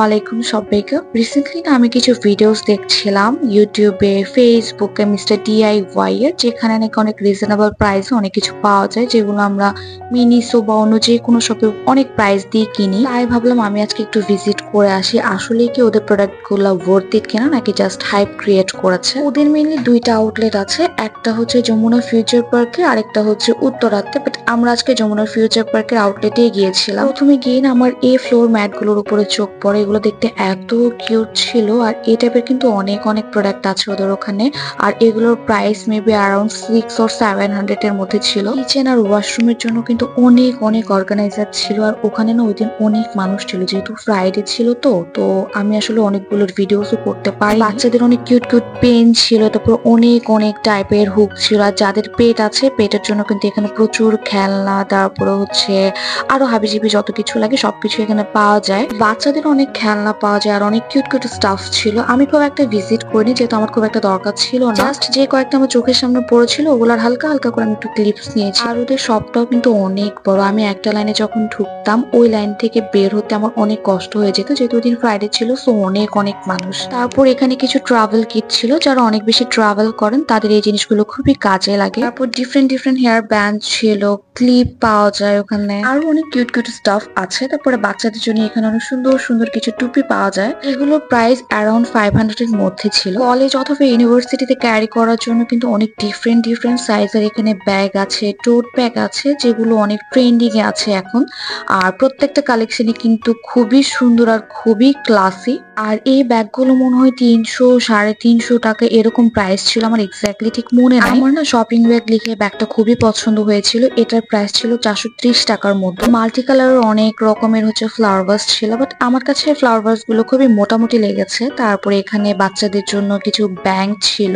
ওয়ালাইকুম সবাইকে। রিসেন্টলি না আমি কিছু ভিডিওস দেখছিলাম ইউটিউবে, ফেসবুকে মিস্টার DIY এর, যেখানে নাকি অনেক রিজনেবল প্রাইসে অনেক কিছু পাওয়া যায়, যেগুলো আমরা মিনিসো বা অন্য যে কোনো শপে অনেক প্রাইস দিয়ে কিনি। তাই ভাবলাম আমি আজকে একটু ভিজিট করে আসি, আসলে কি ওদের প্রোডাক্ট গুলো ওয়ার্থ ইট কিনা নাকি জাস্ট হাইপ ক্রিয়েট করেছে। ওদের মেইনলি দুইটা আউটলেট আছে, একটা হচ্ছে যমুনা ফিউচার পার্কে, আরেকটা হচ্ছে উত্তরাতে। বাট আমরা আজকে যমুনা ফিউচার পার্কের আউটলেটে গিয়েছিলাম। প্রথমে গিয়ে না আমার এই ফ্লোর ম্যাট গুলোর উপরে চোখ পড়ে, এগুলো দেখতে এত কিউট ছিল। আর এই টাইপের কিন্তু অনেক অনেক প্রোডাক্ট আছে ওদের ওখানে, আর এগুলোর প্রাইস মেবি অ্যারাউন্ড 600 or 700 এর মধ্যে ছিল। কিচেন আর ওয়াশরুমের জন্য কিন্তু অনেক অনেক অর্গানাইজার ছিল, আর ওখানে না ওই দিন অনেক মানুষ ছিল, যেহেতু ফ্রাইডে ছিল। তো আমি আসলে অনেকগুলোর ভিডিওসও করতে পারি। বাচ্চাদের অনেক কিউট কিউট পেন ছিল, তারপর অনেক অনেক টাইপের হুক ছিল। আর যাদের পেট আছে, পেটের জন্য কিন্তু এখানে প্রচুর খেলনা, তারপরে হচ্ছে আরো হাবিজাবি যত কিছু লাগে সবকিছু এখানে পাওয়া যায়। বাচ্চাদের অনেক খেলনা পাওয়া যায় আর অনেক কিউট কিউট স্টাফ ছিল। আমি খুব একটা ভিজিট করিনি, যেহেতু আমার খুব একটা দরকার ছিল না। জাস্ট যে কয়েকটা আমার চোখের সামনে পড়েছিল ওগুলার হালকা হালকা করে আমি একটু ক্লিপস নিয়েছি। আর ওদের শপটাও কিন্তু অনেক বড়। আমি একটা লাইনে যখন ঢুকতাম, ওই লাইন থেকে বের হতে আমার অনেক কষ্ট হয়ে যেত, যেহেতু ওই দিন ফ্রাইডে ছিল। সো অনেক অনেক মানুষ। তারপর এখানে কিছু ট্রাভেল কিট ছিল, যারা অনেক বেশি ট্রাভেল করেন তাদের এই জিনিসগুলো খুবই কাজে লাগে। তারপর ডিফারেন্ট ডিফারেন্ট হেয়ার ব্যান্ড ছিল, ক্লিপ পাওয়া যায় ওখানে, আরো অনেক কিউট কিউট স্টাফ আছে। তারপরে বাচ্চাদের জন্য এখানে অনেক সুন্দর সুন্দর কিছু টুপি পাওয়া যায়। এগুলো প্রাইস অ্যারাউন্ড 500 এর মধ্যে ছিল। কলেজ অথবা ইউনিভার্সিটিতে ক্যারি করার জন্য কিন্তু অনেক ডিফারেন্ট ডিফারেন্ট সাইজের এখানে ব্যাগ আছে, টোট ব্যাগ আছে, যেগুলো অনেক ট্রেন্ডিং এ আছে এখন। আর প্রত্যেকটা কালেকশনই কিন্তু খুবই সুন্দর আর খুবই ক্লাসি। আর এই ব্যাগগুলো মনে হয় 300-350 টাকা এরকম প্রাইস ছিল, আমার এক্স্যাক্টলি ঠিক মনে নাই। আমার না শপিং ব্যাগ লিখে ব্যাগটা খুবই পছন্দ হয়েছিল। এটার প্রাইস ছিল 430 টাকার মতো। মাল্টি কালারের অনেক রকমের হচ্ছে ফ্লাওয়ার ভাস ছিল, বাট আমার কাছে ফ্লাওয়ার ভাস গুলো খুবই মোটামুটি লেগেছে। তারপরে এখানে বাচ্চাদের জন্য কিছু ব্যাংক ছিল,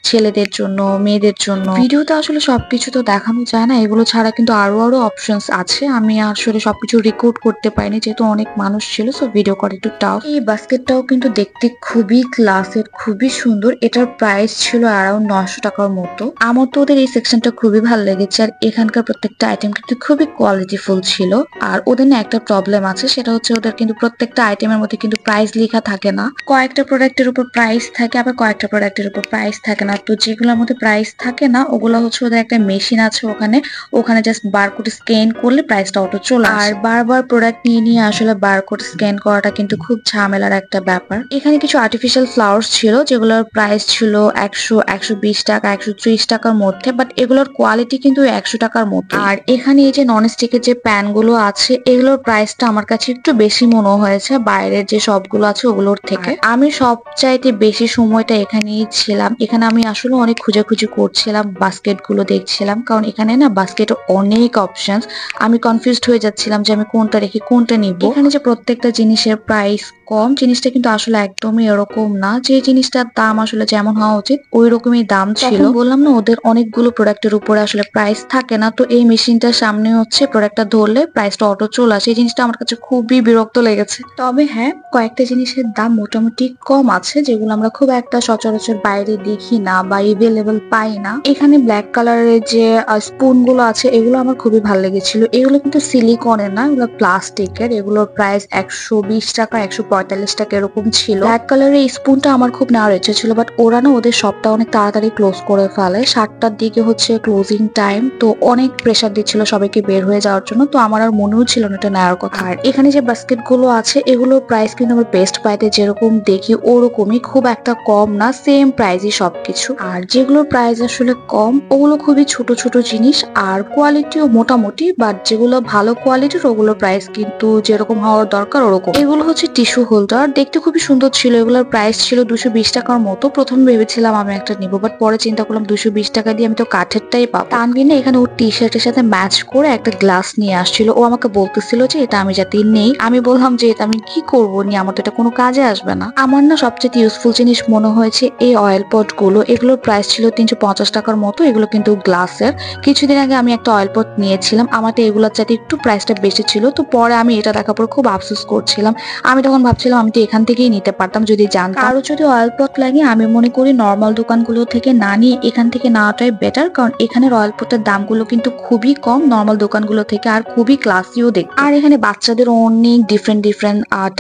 ছেলেদের জন্য, মেয়েদের জন্য। ভিডিওতে আসলে সবকিছু তো দেখানো যায় না, এগুলো ছাড়া কিন্তু আরো আরো অপশনস আছে। আমি আসলে সবকিছু রেকর্ড করতে পারিনি, যেহেতু অনেক মানুষ ছিল, সো ভিডিও করা একটু টাফ। এই বাস্কেটটাও কিন্তু দেখতে খুবই ক্লাসের, খুবই সুন্দর। এটার প্রাইস ছিল অ্যারাউন্ড 900 টাকার মতো। আমার তো ওদের এই সেকশনটা খুবই ভালো লেগেছে, আর এখানকার প্রত্যেকটা আইটেম কিন্তু খুবই কোয়ালিটিফুল ছিল। আর ওদের না একটা প্রবলেম আছে, সেটা হচ্ছে ওদের কিন্তু প্রত্যেকটা আইটেমের মধ্যে কিন্তু প্রাইস লেখা থাকে না। কয়েকটা প্রোডাক্টের উপর প্রাইস থাকে, আবার কয়েকটা প্রোডাক্টের উপর প্রাইস থাকে না। তো যেগুলোর মধ্যে প্রাইস থাকে না, ওগুলো হচ্ছে ওদের একটা মেশিন আছে ওখানে, ওখানে জাস্ট বারকোড স্ক্যান করলে প্রাইসটা অটো চলে আসে। আর বারবার প্রোডাক্ট নিয়ে নিয়ে আসলে বারকোড স্ক্যান করাটা কিন্তু খুব ঝামেলার একটা ব্যাপার। এখানে কিছু আর্টিফিশিয়াল ফ্লাওয়ার্স ছিল, যেগুলোর প্রাইস ছিল 100-120 টাকা, 130 টাকার মধ্যে, বাট এগুলোর কোয়ালিটি কিন্তু 100 টাকার মতো। আর এখানে এই যে ননস্টিকের যে প্যান গুলো আছে, এগুলোর প্রাইসটা আমার কাছে একটু বেশি মনে হয়েছে বাইরের যে সবগুলো আছে ওগুলোর থেকে। আমি সবচাইতে বেশি সময়টা এখানেই ছিলাম। এখানে আমি আসলে অনেক খুঁজে করছিলাম, বাস্কেট গুলো দেখছিলাম, কারণ এখানে না বাস্কেট অনেক অপশন। আমি কনফিউজড হয়ে যাচ্ছিলাম যে আমি কোনটা রেখে কোনটা নিব। এখানে যে প্রত্যেকটা জিনিসের প্রাইস কম, জিনিসটা কিন্তু আসলে একদমই এরকম না। যে জিনিসটার দাম আসলে যেমন হওয়া উচিত ওই রকমই দাম ছিল। বললাম না, ওদের অনেকগুলো প্রোডাক্টের উপরে আসলে প্রাইস থাকে না। তো এই মেশিনটার সামনে হচ্ছে প্রোডাক্টটা ধরলে প্রাইসটা অটো চলে আসে। এই জিনিসটা আমার কাছে খুবই বিরক্ত লেগেছে। তবে হ্যাঁ, কয়েকটা জিনিসের দাম মোটামুটি কম আছে, যেগুলো আমরা খুব একটা সচরাচর বাইরে দেখি না বা এভেলেবল পাই না। এখানে ব্ল্যাক কালারের যে স্পুন গুলো আছে, এগুলো আমার খুবই ভালো লেগেছিল। এগুলো কিন্তু সিলিকনের না, এগুলো প্লাস্টিকের। এগুলোর প্রাইস 120 টাকা, 145 টাকা এরকম ছিল। ব্ল্যাক কালারের এই স্পুনটা আমার খুব নেওয়ার ইচ্ছে ছিল, বাট ওরা না ওদের শপটা অনেক তাড়াতাড়ি ক্লোজ করে ফেলে। 7টার দিকে হচ্ছে ক্লোজিং টাইম, তো অনেক প্রেসার দিচ্ছিল সবাইকে বের হয়ে যাওয়ার জন্য। তো আমার আর মনেও ছিল না এটা নেওয়ার কথা। আর এখানে যে বাস্কেট গুলো আছে, এগুলোর প্রাইস কিন্তু আমার বেস্ট বাইতে যেরকম দেখি ওরকমই, খুব একটা কম না, সেম প্রাইসই সবকিছু। আর যেগুলোর প্রাইস আসলে কম, ওগুলো খুবই ছোট ছোট জিনিস, আর কোয়ালিটিও মোটামুটি। বাট যেগুলো ভালো কোয়ালিটির, ওগুলোর প্রাইস কিন্তু যেরকম হওয়ার দরকার ওরকম। এগুলো হচ্ছে টিস্যু হোল্ডার, দেখতে খুবই সুন্দর ছিল। এগুলোর প্রাইস ছিল 220 টাকার মতো। প্রথমে ভেবেছিলাম আমি একটা নিবো, বাট পরে চিন্তা করলাম 220 টাকা দিয়ে আমি তো কাঠেরটাই পাবো। তানবির না এখানে ওর টি শার্টের সাথে ম্যাচ করে একটা গ্লাস নিয়ে আসছিল। ও আমাকে বলতেছিল যে এটা আমি যাতে নেই। আমি বললাম যে এটা আমি কি করবো নিয়ে, আমার তো এটা কোনো কাজে আসবে না। আমার না সবচেয়ে ইউজফুল জিনিস মনে হয়েছে এই অয়েল পট গুলো। এগুলোর প্রাইস ছিল 350 টাকার মতো। এগুলো কিন্তু গ্লাসের। কিছুদিন আগে আমি একটা অয়েল পট নিয়েছিলাম, আমার তো এগুলোর চাইতে একটু প্রাইসটা বেশি ছিল। তো পরে আমি এটা দেখার পর খুব আফসোস করছিলাম। আমি তখন ভাবছিলাম আমি তো এখান থেকেই নিতে পারতাম যদি জানতাম। আরো যদি অয়েল পট লাগে আমি মনে করি নর্মাল দোকানগুলো থেকে না নিয়ে এখান থেকে নেওয়াটাই বেটার, কারণ এখানের অয়েল পটের দামগুলো কিন্তু খুবই কম নর্মাল দোকানগুলো থেকে, আর খুবই ক্লাসিও দেখতে। আর এখানে বাচ্চাদের অনেক ডিফারেন্ট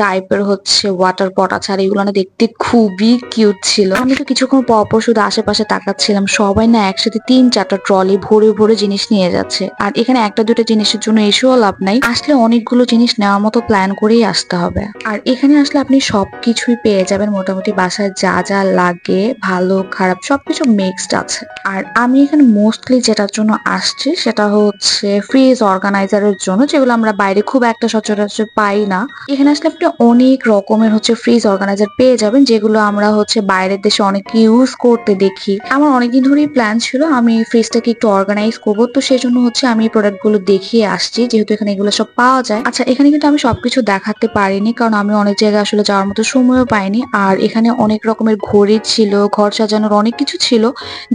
টাইপের হচ্ছে ওয়াটার পট আছে, আর এগুলো না দেখতে খুবই কিউট ছিল। আমি তো কিছুক্ষণ পরপর শুধু আশেপাশে তাকাচ্ছিলাম, সবাই না একসাথে 3-4টা ট্রলি ভরে ভরে জিনিস নিয়ে যাচ্ছে। আর এখানে একটা দুটো জিনিসের জন্য এসেও লাভ নাই, আসলে অনেকগুলো জিনিস নেওয়ার মতো প্ল্যান করেই আসতে হবে। আর এখানে আসলে আপনি সবকিছুই পেয়ে যাবেন, মোটামুটি বাসায় যা যা লাগে ভালো খারাপ সবকিছু মিক্সড আছে। আর আমি এখানে মোস্টলি যেটার জন্য আসছি সেটা হচ্ছে ফ্রিজ অর্গানাইজারের জন্য, যেগুলো আমরা বাইরে খুব একটা সচরাচর পাই না। এখানে আসলে আপনি অনেক রকমের হচ্ছে ফ্রিজ অর্গানাইজার পেয়ে যাবেন, যেগুলো আমরা হচ্ছে বাইরের দেশে অনেক ইউজ করতে দেখি। আমার অনেকদিন ধরেই প্ল্যান ছিল আমি ফ্রিজটাকে একটু অর্গানাইজ করবো, তো সেই জন্য হচ্ছে আমি এই প্রোডাক্ট গুলো দেখিয়ে আসছি, যেহেতু এখানে এগুলো সব পাওয়া যায়। আচ্ছা, এখানে কিন্তু আমি সবকিছু দেখাতে পারিনি, কারণ আমি অনেক জায়গায় আসলে যাওয়ার মতো সময়ও পাইনি। আর এখানে অনেক রকমের ঘড়ি ছিল, ঘর সাজানোর অনেক কিছু ছিল,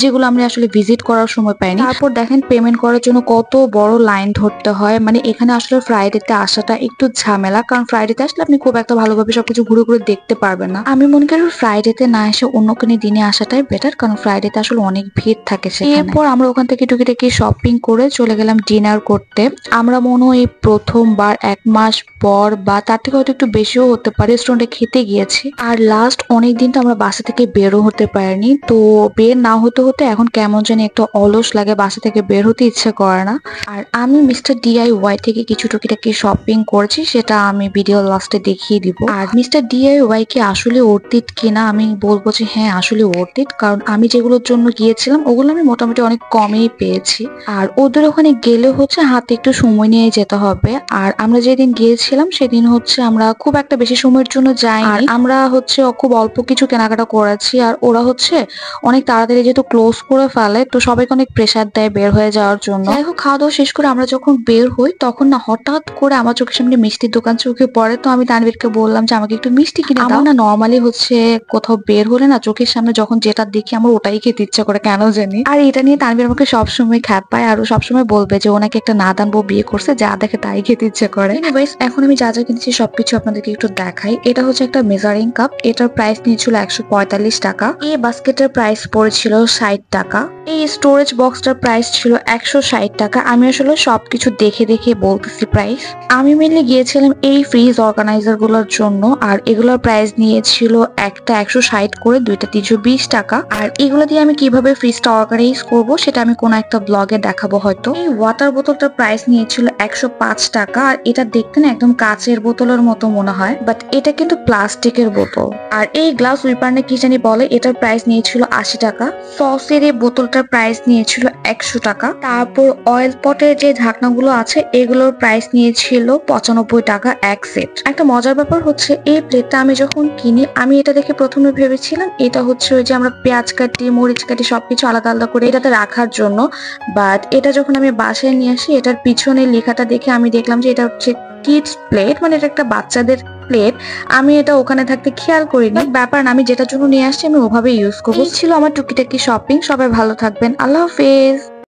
যেগুলো আমরা আসলে ভিজিট করার সময় পাইনি। তারপর দেখেন পেমেন্ট করার জন্য কত বড় লাইন ধরতে হয়। মানে এখানে আসলে ফ্রাইডেতে আসাটা একটু ঝামেলা, কারণ ফ্রাইডেতে আসলে আপনি খুব একটা ভালোভাবে সবকিছু ঘুরে ঘুরে দেখতে পারবেন না। আমি মনে করি ফ্রাইডেতে না এসে অন্য কোনো দিনে আসাটাই বেটার, কারণ ফ্রাইডেতে আসলে অনেক ভিড় থাকে সেখানে। এরপর আমরা ওখান থেকে টুকিটাকি শপিং করে চলে গেলাম ডিনার করতে। আমরা মনে হয় প্রথমবার 1 মাস পর বা তার থেকে হয়তো একটু বেশিও হতে পারে রেস্টুরেন্টে খেতে গিয়েছি। আর লাস্ট অনেকদিন তো আমরা বাসা থেকে বেরও হতে পারিনি, তো বের না হতে হতে এখন কেমন জানি একটা অলস লাগে, বাসা থেকে বের হতে ইচ্ছে করে না। আর আমি মিস্টার DIY থেকে কিছু টুকিটাকি শপিং করেছি, সেটা আমি ভিডিও লাস্টে দেখিয়ে দিব। আর মিস্টার DIY কি আসলে অর্থিত কিনা আমি বলবো যে হ্যাঁ আসলে অর্থিত, কারণ আমি যেগুলোর জন্য গিয়েছিলাম ওগুলো আমি মোটামুটি অনেক কমেই পেয়েছি। আর ওদের ওখানে গেলে হচ্ছে হাতে একটু সময় নিয়ে যেতে হবে। আর আমরা যেদিন গিয়েছিলাম সেদিন হচ্ছে আমরা খুব একটা বেশি সময়ের জন্য যাইনি, আমরা হচ্ছে খুব অল্প কিছু কেনাকাটা করেছি। আর ওরা হচ্ছে অনেক তাড়াতাড়ি যেহেতু ক্লোজ করে ফেলে, তো সবাইকে অনেক প্রেসার দেয় বের হয়ে যাওয়ার জন্য। যাই হোক, খাওয়া দাওয়া শেষ করে আমরা যখন বের হই তখন না হঠাৎ করে আমার চোখের সামনে মিষ্টির দোকান চোখে পড়ে। তো আমি তানভীরকে বললাম যে আমাকে একটু মিষ্টি কিনে দাও। আমার না নর্মালি হচ্ছে কোথাও বের হলে না চোখের সামনে যখন যেটা দেখি আমার ওটাই খেতে ইচ্ছা করে কেন জানি। আর এটা নিয়ে তানভীর আমাকে সবসময় খ্যাপায় আর সবসময় বলবে যে ওনাকে একটা নাদান বউ বিয়ে করছে, যা দেখে তাই খেতে ইচ্ছে করে। এনিওয়েজ, এখন আমি যা যা কিনেছি সবকিছু আপনাদেরকে একটু দেখাই। এটা হচ্ছে একটা মেজারিং কাপ, এটার প্রাইস নিয়েছিল 145 টাকা। এই বাস্কেটের প্রাইস পড়েছিল 60 টাকা। এই স্টোরেজ বক্সটার প্রাইস ছিল 160 টাকা। আমি আসলে সবকিছু দেখে দেখে বলতেছি প্রাইস। আমি মেনলি গিয়েছিলাম এই ফ্রিজ অর্গানাইজার গুলোর জন্য, আর এগুলোর প্রাইস নিয়েছিল একটা 160 করে, দুইটা 320 টাকা। আর এগুলো দিয়ে আমি কিভাবে ফ্রিজটা অর্গানাইজ করব সেটা আমি কোনো একটা ব্লগে দেখাবো হয়তো। এই ওয়াটার বোতলটার প্রাইস নিয়েছিল 105 টাকা। আর এটা দেখতে না একদম কাচের বোতলের মতো মনে হয়, বাট এটা কিন্তু প্লাস্টিকের বোতল। আর এই গ্লাস উইপার না কি জানি বলে, এটার প্রাইস নিয়েছিল 80 টাকা। সসের এই বোতলটার প্রাইস নিয়েছিল 100 টাকা। তারপর অয়েল পটের যে ঢাকনাগুলো আছে এগুলোর প্রাইস নিয়েছিল 95 টাকা এক সেট। একটা মজার ব্যাপার হচ্ছে এই প্লেটটা আমি যখন কিনি আমি এটা দেখে প্রথমে ভেবেছিলাম এটা হচ্ছে ওই যে আমরা পেঁয়াজ কাটি মরিচ কাটি সবকিছু আলাদা আলাদা করে এটাতে রাখার জন্য, বাট এটা যখন আমি বাসায় নিয়ে আসি এটার পিছনে লেখাটা দেখে আমি দেখলাম যে এটা হচ্ছে কিডস প্লেট, মানে এটা একটা বাচ্চাদের প্লেট। আমি এটা ওখানে থাকতে খেয়াল করিনি, ব্যাপার না, আমি যেটার জন্য নিয়ে আসছি আমি ওভাবে ইউজ করবো। এই ছিল আমার টুকিটাকি শপিং। সবাই ভালো থাকবেন, আল্লাহ হাফেজ।